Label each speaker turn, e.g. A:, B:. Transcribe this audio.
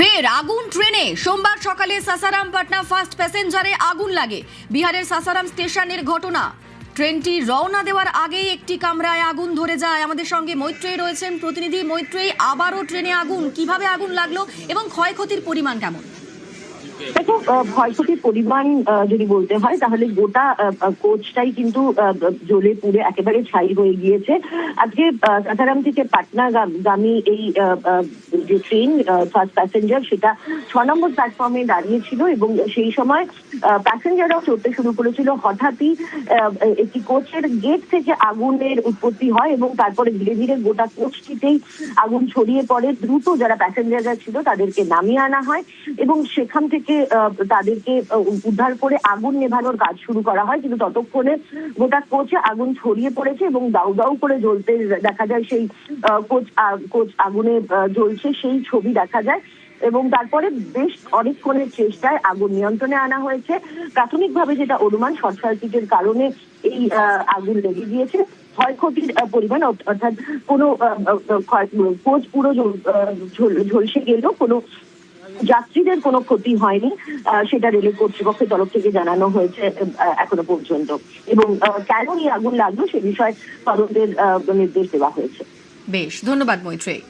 A: ফের আগুন ট্রেনে। সোমবার সকালে সাসারাম পাটনা ফাস্ট প্যাসেঞ্জারে আগুন লাগে। বিহারের সাসারাম স্টেশনের ঘটনা। ট্রেনটি রওনা দেওয়ার আগেই একটি কামরায় আগুন ধরে যায়। আমাদের সঙ্গে মৈত্রেয়ী রয়েছেন প্রতিনিধি। মৈত্রেয়ী, আবারও ট্রেনে আগুন, কিভাবে আগুন লাগলো এবং ক্ষয়ক্ষতির পরিমাণ কেমন?
B: দেখো, ক্ষয়ক্ষতির পরিমাণ যদি বলতে হয় তাহলে গোটা কোচটাই কিন্তু জ্বলে পুড়ে একেবারে ছাই হয়ে গিয়েছে। আজকে সাসারাম থেকে পাটনা গামী এই যে ট্রেন ফার্স্ট প্যাসেঞ্জার, সেটা 6 নম্বর প্ল্যাটফর্মে দাঁড়িয়েছিল এবং সেই সময় প্যাসেঞ্জাররাও চড়তে শুরু করেছিল। হঠাৎই একটি কোচের গেট থেকে আগুনের উৎপত্তি হয় এবং তারপরে ধীরে ধীরে গোটা কোচটিতেই আগুন ছড়িয়ে পড়ে। দ্রুত যারা প্যাসেঞ্জাররা ছিল তাদেরকে নামিয়ে আনা হয় এবং সেখান থেকে তাদেরকে উদ্ধার করে আগুন নেভানোর কাজ শুরু করা হয়। কিন্তু ততক্ষণে গোটা কোচে আগুন ছড়িয়ে পড়েছে এবং দাউ দাউ করে জ্বলতে দেখা যায়। সেই কোচ আগুনে জ্বলছে সেই ছবি দেখা যায় এবং তারপরে বেশ অনেকক্ষণের চেষ্টায় আগুন নিয়ন্ত্রণে আনা হয়েছে। প্রাথমিকভাবে যেটা অনুমান, শর্ট সার্কিটের কারণে এই আগুন লেগে গিয়েছে। ক্ষয়ক্ষতির পরিমাণ অর্থাৎ কোনো কোচ পুরো ঝলসে গেলেও কোনো যাত্রীদের কোনো ক্ষতি হয়নি, সেটা রেল কর্তৃপক্ষের তরফ থেকে জানানো হয়েছে এখনো পর্যন্ত। এবং কেন এই আগুন লাগলো সে বিষয়ে তদন্তের নির্দেশ দেওয়া হয়েছে।
A: বেশ, ধন্যবাদ মৈত্রেয়ী।